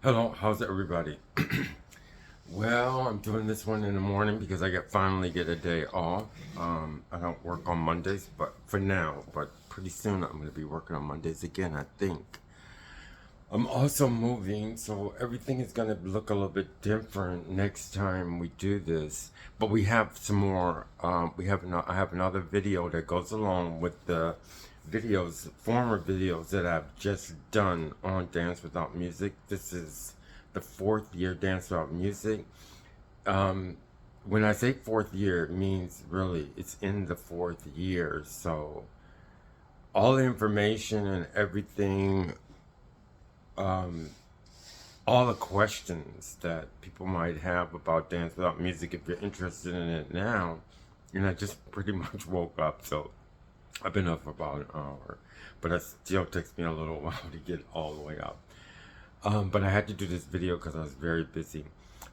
Hello, how's everybody? Well, I'm doing this one in the morning because finally get a day off. I don't work on Mondays, but for now, but pretty soon I'm going to be working on Mondays again, I think. I'm also moving, so everything is going to look a little bit different next time we do this. But we have some more. I have another video that goes along with the former videos that I've just done on Dance Without Music. This is the fourth year Dance Without Music. Um, when I say fourth year, it means really it's in the fourth year. So all the information and everything, um, all the questions that people might have about Dance Without Music, if you're interested in it now, and I just pretty much woke up, so I've been up for about an hour, but it still takes me a little while to get all the way up. But I had to do this video because I was very busy.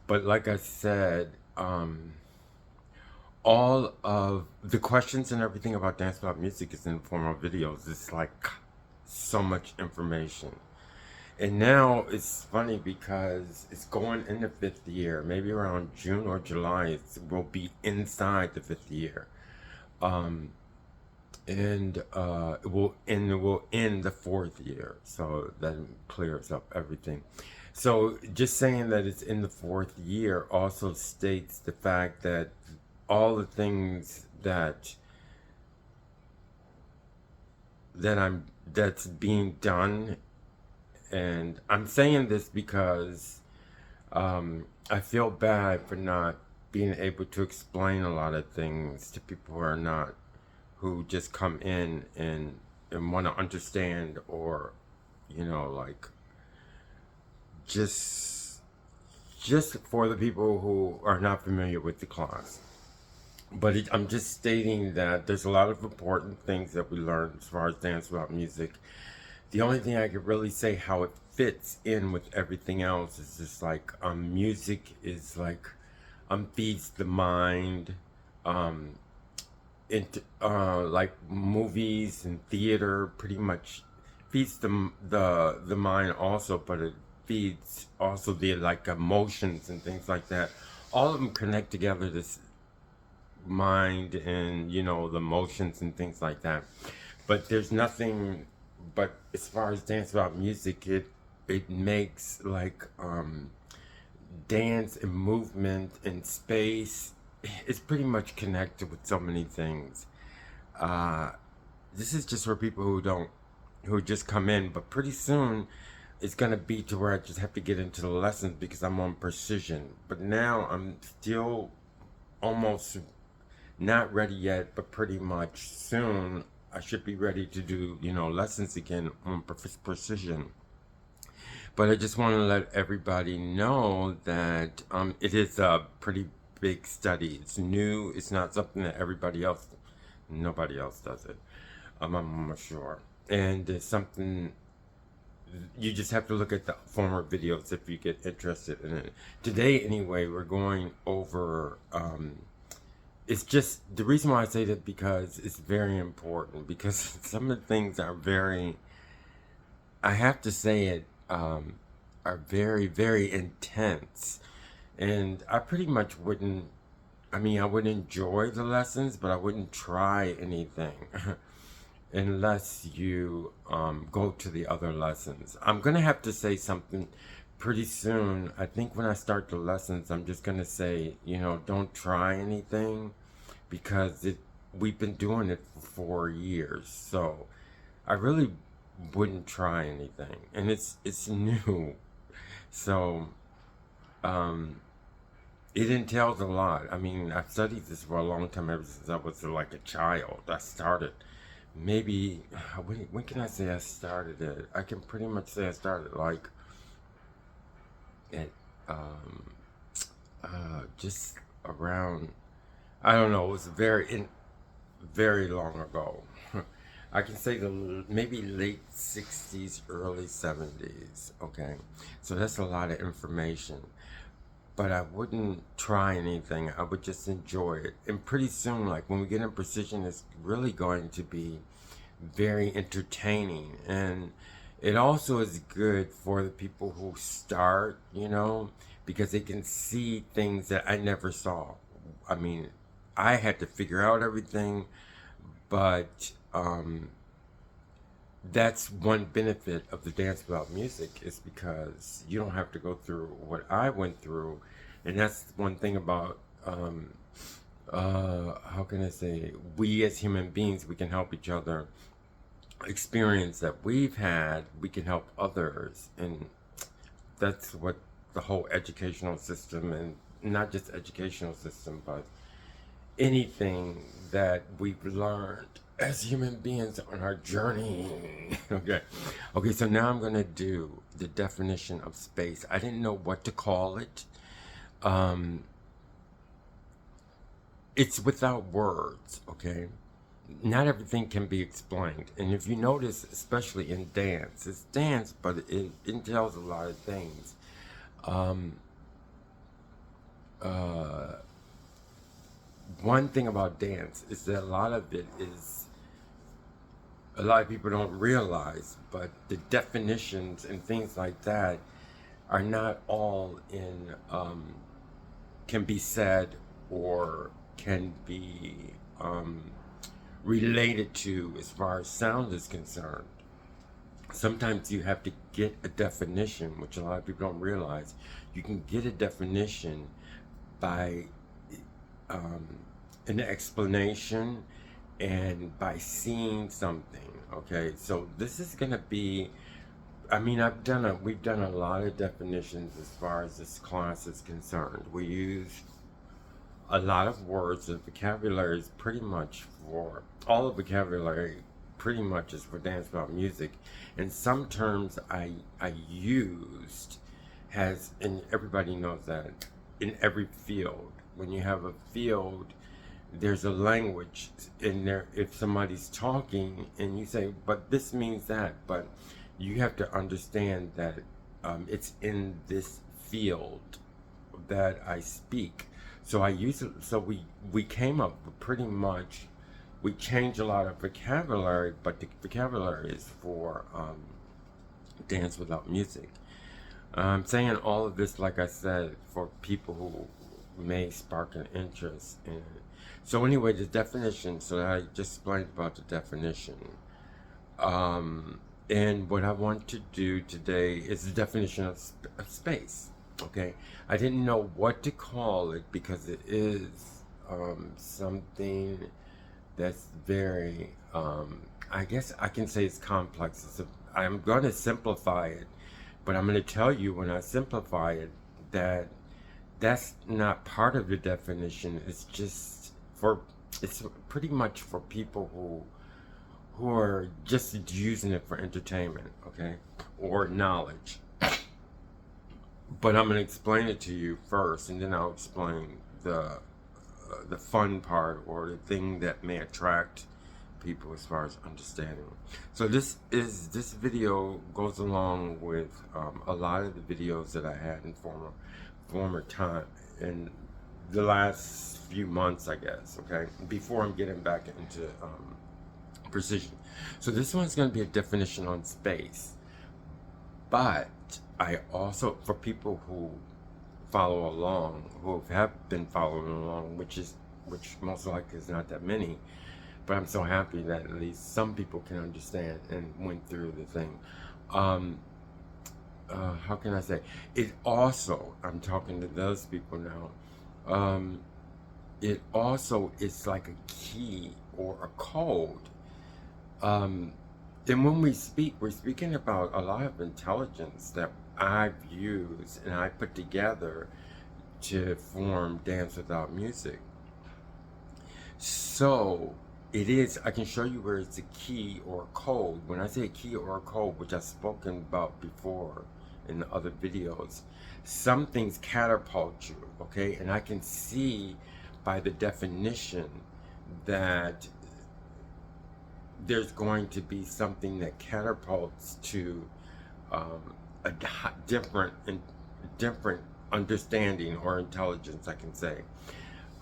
But like I said, all of the questions and everything about Dance Without Music is in the form of videos. It's like so much information. And now it's funny because it's going in the fifth year. Maybe around June or July, it will be inside the fifth year. Um, it will end the fourth year, so that clears up everything. So just saying that it's in the fourth year also states the fact that all the things that's being done, and I'm saying this because I feel bad for not being able to explain a lot of things to people who just come in and want to understand, or like just just for the people who are not familiar with the class. But I'm just stating that there's a lot of important things that we learn as far as Dance Without Music. The only thing I could really say how it fits in with everything else is just like music is like feeds the mind. Um, like movies and theater pretty much feeds the mind also, but it feeds also the like emotions and things like that. All of them connect together, this mind and the emotions and things like that. But there's nothing, but as far as Dance About Music, it makes like dance and movement and space. It's pretty much connected with so many things. uh, this is just for people who just come in, but pretty soon it's gonna be to where I just have to get into the lessons because I'm on precision. But now I'm still almost not ready yet, but pretty much soon I should be ready to do lessons again on precision. But I just want to let everybody know that it is a pretty big study. It's new. It's not something that nobody else does it. I'm sure. And it's something you just have to look at the former videos if you get interested in it. Today, anyway, we're going over. It's just the reason why I say that because it's very important because some of the things are very. I have to say it. Are very very intense, and I pretty much wouldn't. I mean, I would enjoy the lessons, but I wouldn't try anything unless you go to the other lessons. I'm gonna have to say something pretty soon. I think when I start the lessons, I'm just gonna say, don't try anything because we've been doing it for 4 years. So I really wouldn't try anything, and it's new. So um, it entails a lot. I mean, I've studied this for a long time, ever since I was like a child. I started maybe when can I say I started it? I can pretty much say I started like at um, just around. I don't know. It was very long ago. I can say maybe late 60s, early 70s. Okay, so that's a lot of information. But I wouldn't try anything. I would just enjoy it. And pretty soon, like when we get in precision, it's really going to be very entertaining. And It also is good for the people who start, because they can see things that I never saw. I mean, I had to figure out everything, but that's one benefit of the Dance Without Music, is because you don't have to go through what I went through. And that's one thing about, how can I say, we as human beings, we can help each other. Experience that we've had, we can help others. And that's what the whole educational system, and not just educational system, but anything that we've learned as human beings on our journey. Okay, so now I'm going to do the definition of space. I didn't know what to call it. It's without words, okay? Not everything can be explained. And if you notice, especially in dance, it's dance, but it entails a lot of things. Um, uh, One thing about dance is that a lot of it is, a lot of people don't realize, but the definitions and things like that are not all in, can be said or can be related to as far as sound is concerned. Sometimes you have to get a definition, which a lot of people don't realize. You can get a definition by um, an explanation and by seeing something. Okay, so this is gonna be. I mean, we've done a lot of definitions as far as this class is concerned. We use a lot of words. The vocabulary is pretty much for all the vocabulary. Pretty much is for Dance Without Music, and some terms I used has, and everybody knows that in every field. When you have a field, there's a language in there. If somebody's talking and you say, but this means that, but you have to understand that it's in this field that I speak. So I use it. So we came up with pretty much. We changed a lot of vocabulary, but the vocabulary is for Dance Without Music. I'm saying all of this, like I said, for people who may spark an interest in it. So anyway, the definition. So I just explained about the definition. And what I want to do today is the definition of space. Okay, I didn't know what to call it because it is something that's very, I guess I can say it's complex. I'm going to simplify it, but I'm going to tell you when I simplify it that that's not part of the definition. It's just it's pretty much for people who are just using it for entertainment, okay, or knowledge. But I'm going to explain it to you first, and then I'll explain the fun part, or the thing that may attract people as far as understanding. So this video goes along with a lot of the videos that I had in former time in the last few months, I guess. Okay, before I'm getting back into precision. So this one's going to be a definition on space, but I also, for people who follow along, who have been following along, which most likely is not that many, but I'm so happy that at least some people can understand and went through the thing. How can I say? It also, I'm talking to those people now. It also is like a key or a code. And when we speak, we're speaking about a lot of intelligence that I've used and I put together to form Dance Without Music. So it is, I can show you where it's a key or a code. When I say a key or a code, which I've spoken about before in the other videos, some things catapult you, okay? And I can see by the definition that there's going to be something that catapults to a different understanding or intelligence, I can say.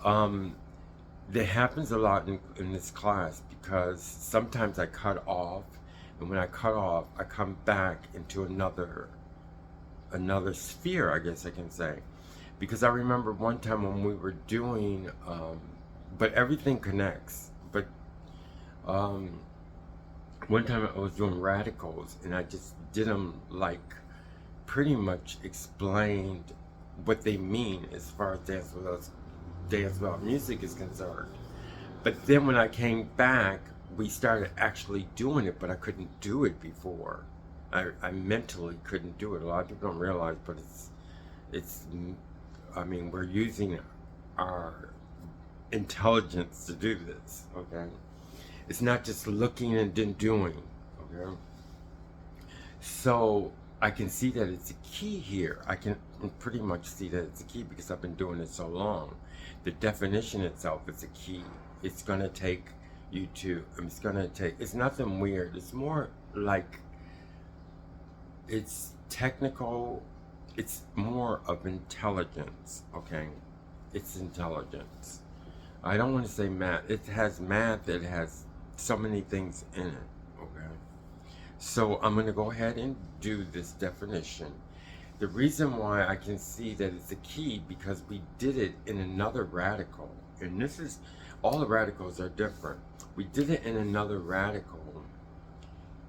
That happens a lot in this class because sometimes I cut off And when I cut off, I come back into another sphere, I guess I can say. Because I remember one time when we were doing, but everything connects. But um, one time I was doing radicals, and I just did them like pretty much explained what they mean as far as Dance Without Music is concerned. But then when I came back, we started actually doing it, but I couldn't do it before. I mentally couldn't do it. A lot of people don't realize, but it's I mean, we're using our intelligence to do this, okay? It's not just looking and then doing, okay? So I can see that it's a key here. I can pretty much see that it's a key because I've been doing it so long. The definition itself is a key. It's gonna take you to, it's nothing weird. It's more like, it's technical, it's more of intelligence, okay? It's intelligence. I don't want to say math. It has math, it has so many things in it, okay? So I'm going to go ahead and do this definition. The reason why I can see that it's a key because we did it in another radical. And this is, all the radicals are different. We did it in another radical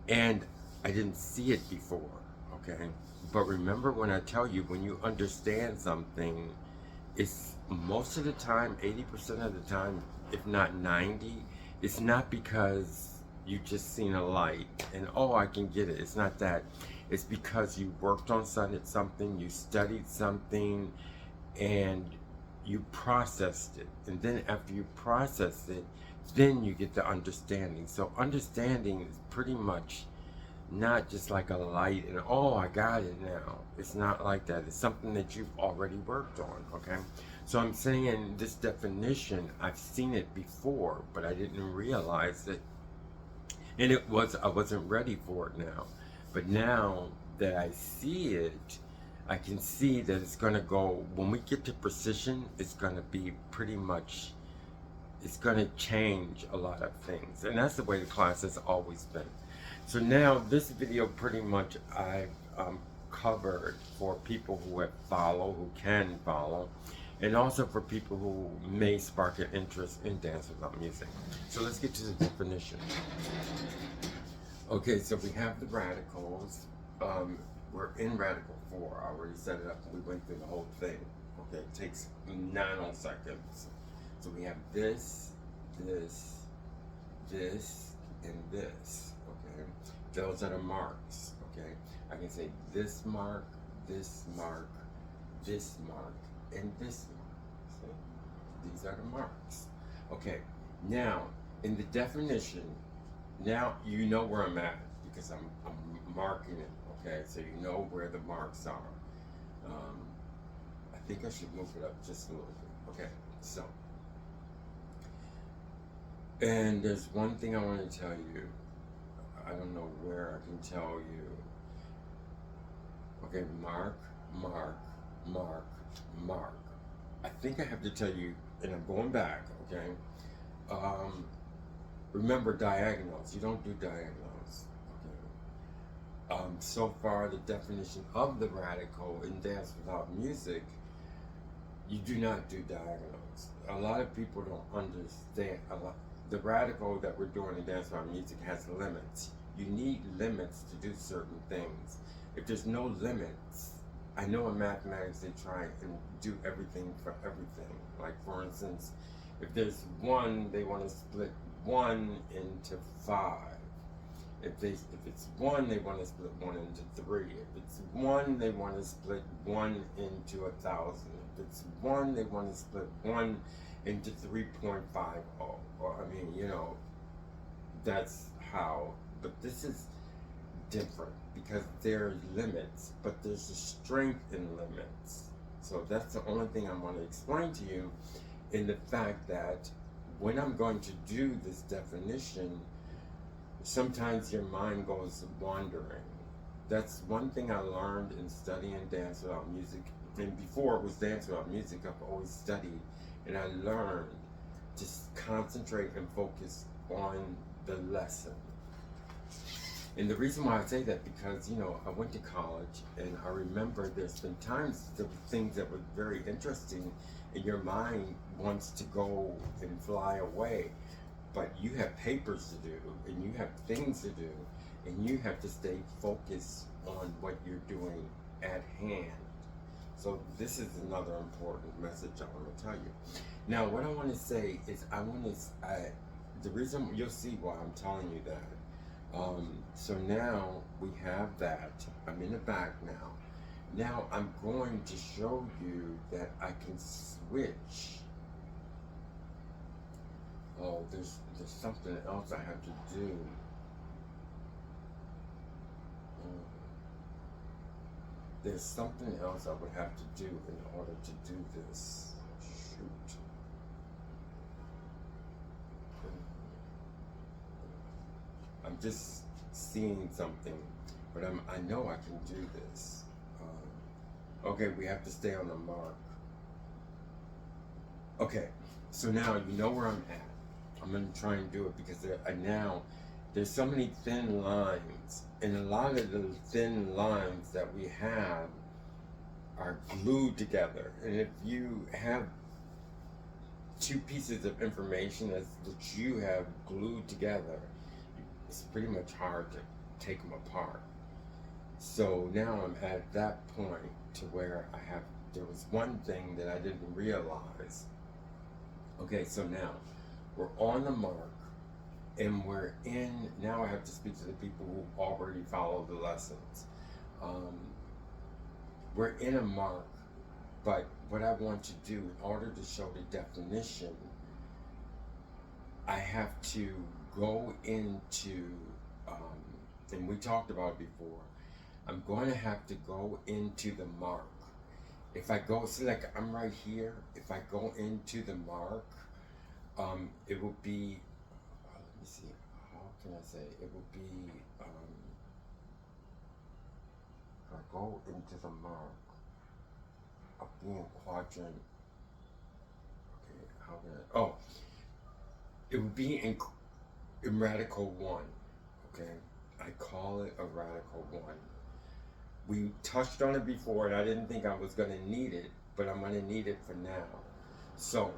and I didn't see it before, okay? But remember when I tell you, when you understand something, it's most of the time, 80% of the time, if not 90, it's not because you just seen a light and, oh, I can get it. It's not that. It's because you worked on something, you studied something, and you processed it. And then after you process it, then you get the understanding. So understanding is pretty much not just like a light and, oh, I got it now. It's not like that. It's something that you've already worked on, okay? So I'm saying this definition, I've seen it before, but I didn't realize it. And I wasn't ready for it now. But now that I see it, I can see that it's gonna go, when we get to precision, it's gonna be pretty much, it's gonna change a lot of things. And that's the way the class has always been. So now this video pretty much I've covered for people who who can follow, and also for people who may spark an interest in Dance Without Music. So let's get to the definition. Okay, so we have the radicals. We're in radical 4. I already set it up. We went through the whole thing. Okay, it takes nanoseconds. So we have this, this, this, and this. Okay, those are the marks. Okay, I can say this mark, this mark, this mark, and this mark. So these are the marks. Okay, now in the definition, now you know where I'm at because I'm marking it. Okay, so you know where the marks are. I think I should move it up just a little bit. Okay, so, and there's one thing I want to tell you. I don't know where I can tell you. Okay, mark, mark, mark, mark. I think I have to tell you, and I'm going back, okay? Remember diagonals. You don't do diagonals, okay? So far, the definition of the radical in Dance Without Music, you do not do diagonals. A lot of people don't understand. The radical that we're doing in Dance Without Music has limits. You need limits to do certain things. If there's no limits, I know in mathematics they try and do everything for everything. Like for instance, if there's 1, they want to split 1 into 5. If it's 1, they want to split 1 into 3. If it's 1, they want to split 1 into 1,000. If it's 1, they want to split 1 into 3.50. Or I mean, you know, that's how. But this is different because there are limits, but there's a strength in limits. So that's the only thing I want to explain to you, in the fact that when I'm going to do this definition, sometimes your mind goes wandering. That's one thing I learned in studying Dance Without Music. And before it was Dance Without Music, I've always studied, and I learned to concentrate and focus on the lesson. And the reason why I say that, because, you know, I went to college and I remember there's been times the things that were very interesting and your mind wants to go and fly away. But you have papers to do and you have things to do and you have to stay focused on what you're doing at hand. So this is another important message I want to tell you. Now, what I want to say is the reason you'll see why I'm telling you that. So now we have that. I'm in the back now. Now I'm going to show you that I can switch. Oh, there's something else I have to do. There's something else I would have to do in order to do this. Shoot. I'm just seeing something, but I know I can do this. Okay, we have to stay on the mark. Okay, so now you know where I'm at. I'm gonna try and do it because there's so many thin lines, and a lot of the thin lines that we have are glued together. And if you have two pieces of information that you have glued together, it's pretty much hard to take them apart. So now I'm at that point to where there was one thing that I didn't realize. Okay, so now we're on the mark and now I have to speak to the people who already follow the lessons. We're in a mark, but what I want to do in order to show the definition, I have to go into, and we talked about it before, I'm going to have to go into the mark. If I go, see, like I'm right here, if I go into the mark, it will be, let me see, how can I say, it will be, if I go into the mark, I'll be in quadrant, okay, how can I, it would be in radical 1, okay? I call it a radical 1. We touched on it before and I didn't think I was going to need it, but I'm going to need it for now. So,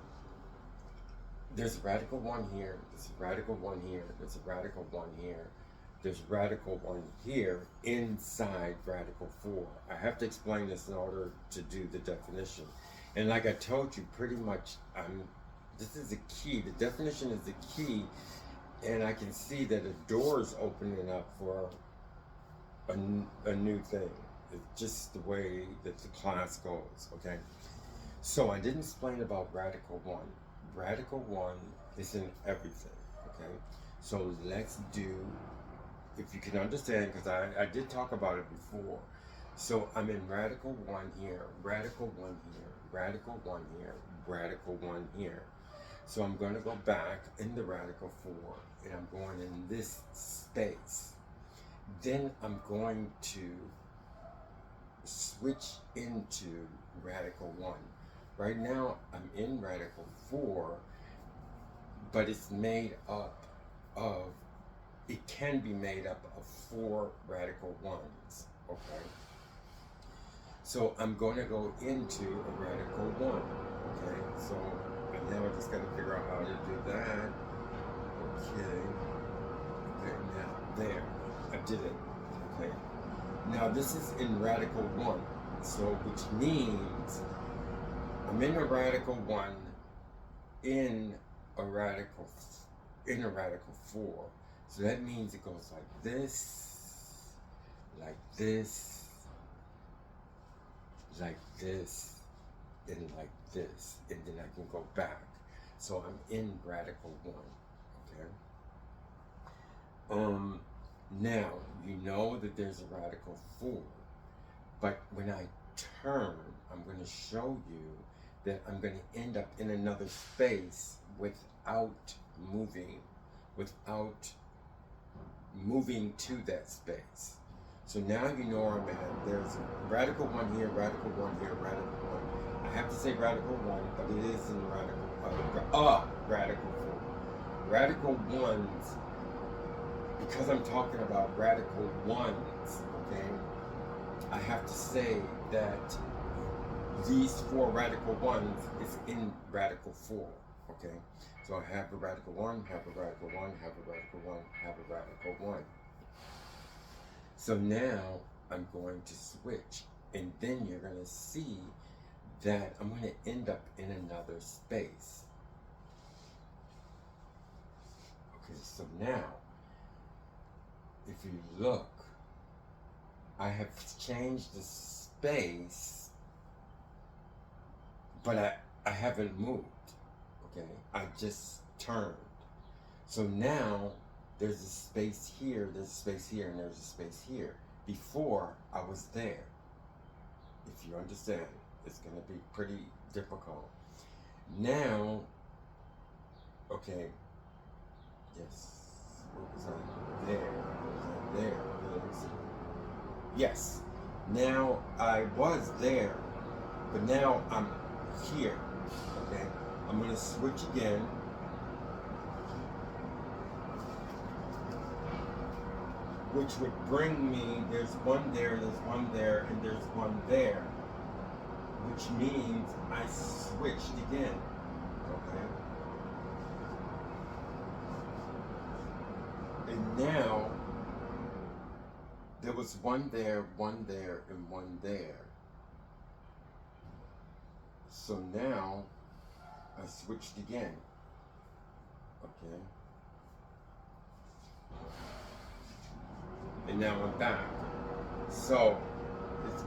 there's radical 1 here, there's radical 1 here, there's a radical 1 here, there's radical 1 here inside radical 4. I have to explain this in order to do the definition. And like I told you, pretty much, this is the key. The definition is the key, and I can see that a door is opening up for a new thing. It's just the way that the class goes, okay? So I didn't explain about radical 1. Radical 1 is in everything, okay? So let's do, if you can understand, because I did talk about it before. So I'm in radical 1 here, radical 1 here, radical 1 here, radical 1 here. So I'm going to go back in the radical 4, and I'm going in this space. Then I'm going to switch into radical 1. Right now I'm in radical 4, but it's made up of, it can be made up of 4 radical 1s, okay? So I'm going to go into a radical 1, okay? So now I just got to figure out how to do that. Okay, now there, I did it, okay? Now this is in radical 1, so which means I'm in a radical 1 in a radical 4. So that means it goes like this, like this, like this, and like this, and then I can go back. So I'm in radical 1, okay? Now, you know that there's a radical 4, but when I turn, I'm going to show you that I'm going to end up in another space without moving to that space. So now you know where I'm at. There's radical 1 here, radical 1 here, radical 1. I have to say radical 1, but it is in radical 4. Radical 1s because I'm talking about radical ones, okay, I have to say that these 4 radical ones is in radical 4, okay? So I have a radical 1, have a radical 1, have a radical 1, have a radical 1. So now I'm going to switch, and then you're going to see that I'm going to end up in another space. Okay, so now, if you look, I have changed the space, but I haven't moved, okay? I just turned. So now, there's a space here, there's a space here, and there's a space here. Before, I was there. If you understand, it's going to be pretty difficult. Now, okay, yes, what was I there? Was I there? Yes, now I was there, but now I'm here, okay? I'm going to switch again. Which would bring me, there's one there, there's one there, and there's one there. Which means I switched again, okay? And now, there was one there, and one there. So now, I switched again, okay? And now I'm back. So, it's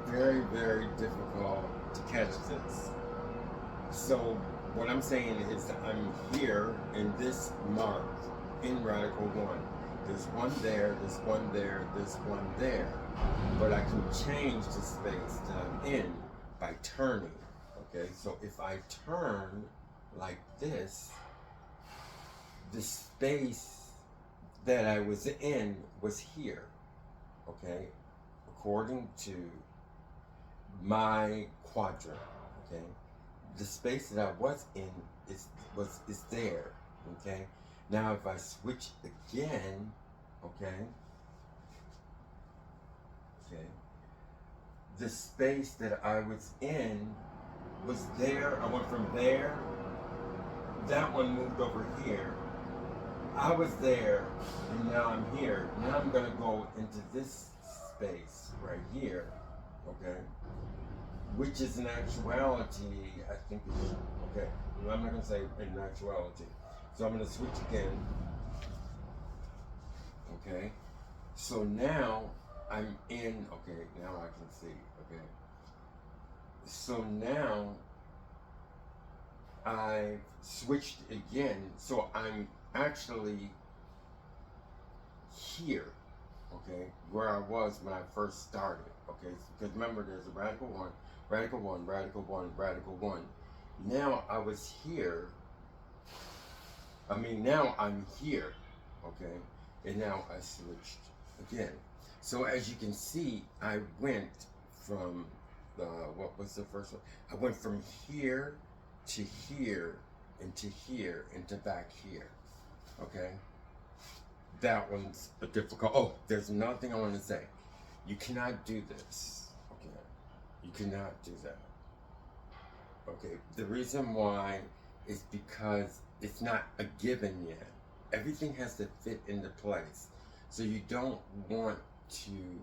very, very difficult to catch this. So, what I'm saying is that I'm here in this mark in radical 1. There's one there, there's one there, there's one there. But I can change the space that I'm in by turning. Okay, so if I turn like this, the space that I was in was here, okay, according to my quadrant, okay. The space that I was in is there, okay. Now if I switch again, okay, the space that I was in was there. I went from there, that one moved over here. I was there, and now I'm here. Now I'm going to go into this space right here, okay? Which is in actuality, I think it's, okay, I'm not going to say in actuality. So I'm going to switch again, okay? So now I'm in, okay, now I can see, okay? So now I switched again, so I'm actually here, okay, where I was when I first started, okay, because remember there's a radical 1, radical 1, radical 1, radical 1. Now I was here, now I'm here, okay, and now I switched again. So as you can see, I went from, what was the first one? I went from here to here, and to here, and to back here. Okay, that one's a difficult. Oh, there's another thing I want to say. You cannot do this. Okay, you cannot do that. Okay, the reason why is because it's not a given yet. Everything has to fit into place. So you don't want to,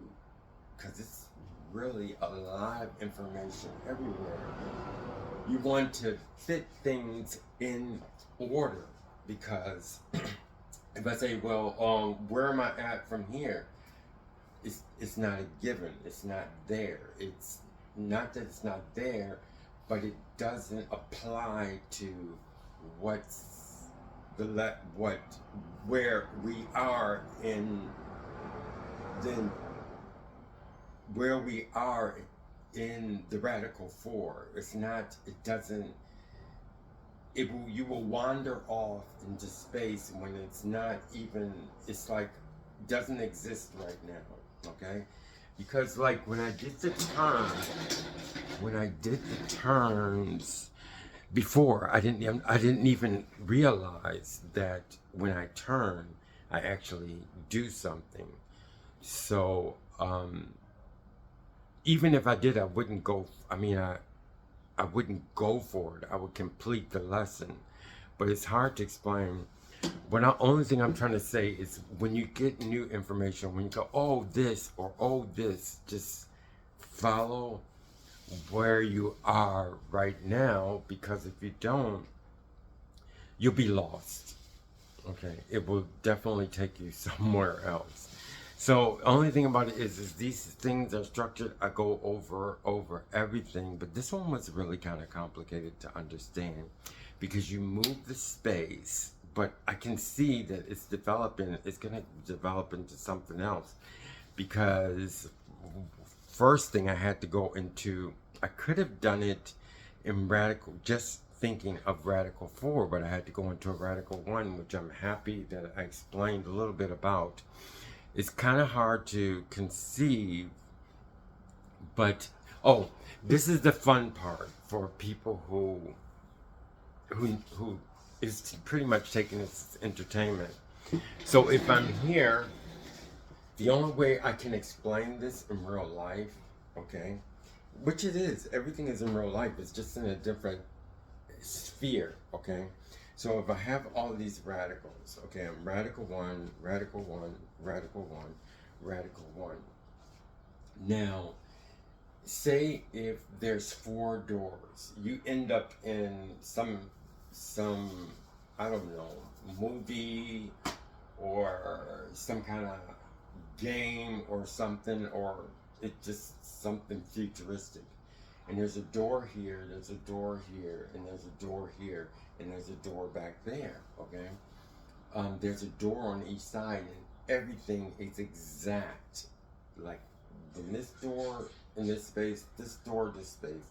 because it's really a lot of information everywhere. You want to fit things in order. Because if I say, well, where am I at from here? It's not a given. It's not there. It's not that it's not there, but it doesn't apply to where we are in where we are in the radical 4. It's not. It doesn't. You will wander off into space when it's not even, it's like, doesn't exist right now, okay? Because like when I did the turns before, I didn't even realize that when I turn, I actually do something. So even if I did, I wouldn't go. I mean, I wouldn't go for it. I would complete the lesson, but it's hard to explain. But the only thing I'm trying to say is when you get new information, when you go, oh this or oh this, just follow where you are right now, because if you don't, you'll be lost. Okay, it will definitely take you somewhere else. So only thing about it is these things are structured. I go over everything, but this one was really kind of complicated to understand because you move the space, but I can see that it's developing. It's gonna develop into something else because first thing I had to go into. I could have done it in radical, just thinking of radical 4, but I had to go into a radical 1, which I'm happy that I explained a little bit about. It's kind of hard to conceive, but oh, this is the fun part for people who is pretty much taking this as entertainment. So if I'm here, the only way I can explain this in real life, okay, which it is, everything is in real life, it's just in a different sphere, okay? So if I have all these radicals, okay, I'm radical 1, radical 1, radical 1, radical 1. Now, say if there's 4 doors, you end up in some I don't know, movie or some kind of game or something, or it's just something futuristic. And there's a door here, there's a door here, and there's a door here, and there's a door back there, okay? There's a door on each side, and everything is exact. Like, in this door, in this space, this door, this space,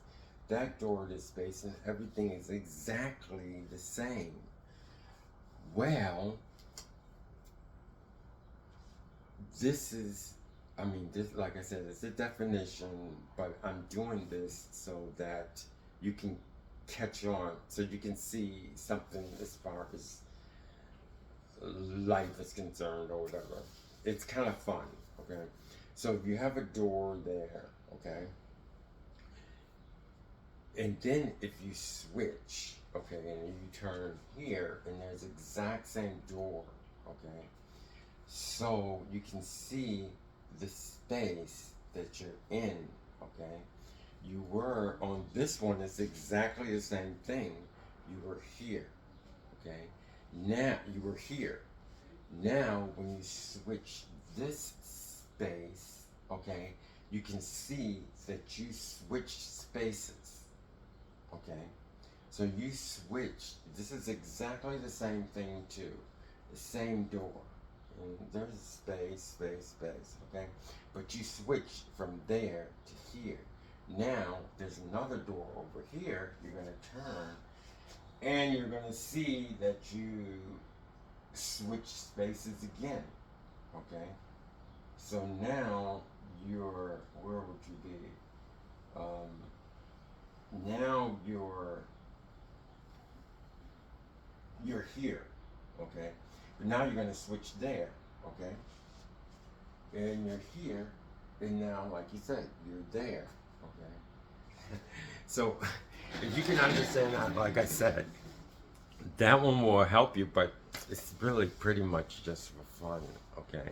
that door, this space, and everything is exactly the same. Well, this is, I mean, this, like I said, it's a definition, but I'm doing this so that you can catch on, so you can see something as far as life is concerned or whatever. It's kind of fun, okay? So if you have a door there, okay? And then if you switch, okay, and you turn here, and there's exact same door, okay? So you can see the space that you're in, okay? You were on this one, it's exactly the same thing. You were here, okay? Now, you were here. Now, when you switch this space, okay, you can see that you switched spaces, okay? So you switched, this is exactly the same thing too, the same door. And there's space, space, space, okay? But you switch from there to here. Now, there's another door over here. You're going to turn, and you're going to see that you switch spaces again, okay? So now, you're, where would you be? Now you're here, okay? But now you're going to switch there, okay? And you're here, and now, like you said, you're there, okay? So, if you can understand that, like I said, that one will help you, but it's really pretty much just for fun, okay?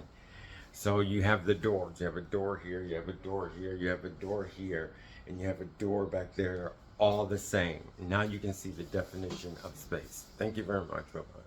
So you have the doors. You have a door here, you have a door here, you have a door here, and you have a door back there, all the same. Now you can see the definition of space. Thank you very much. Bye-bye.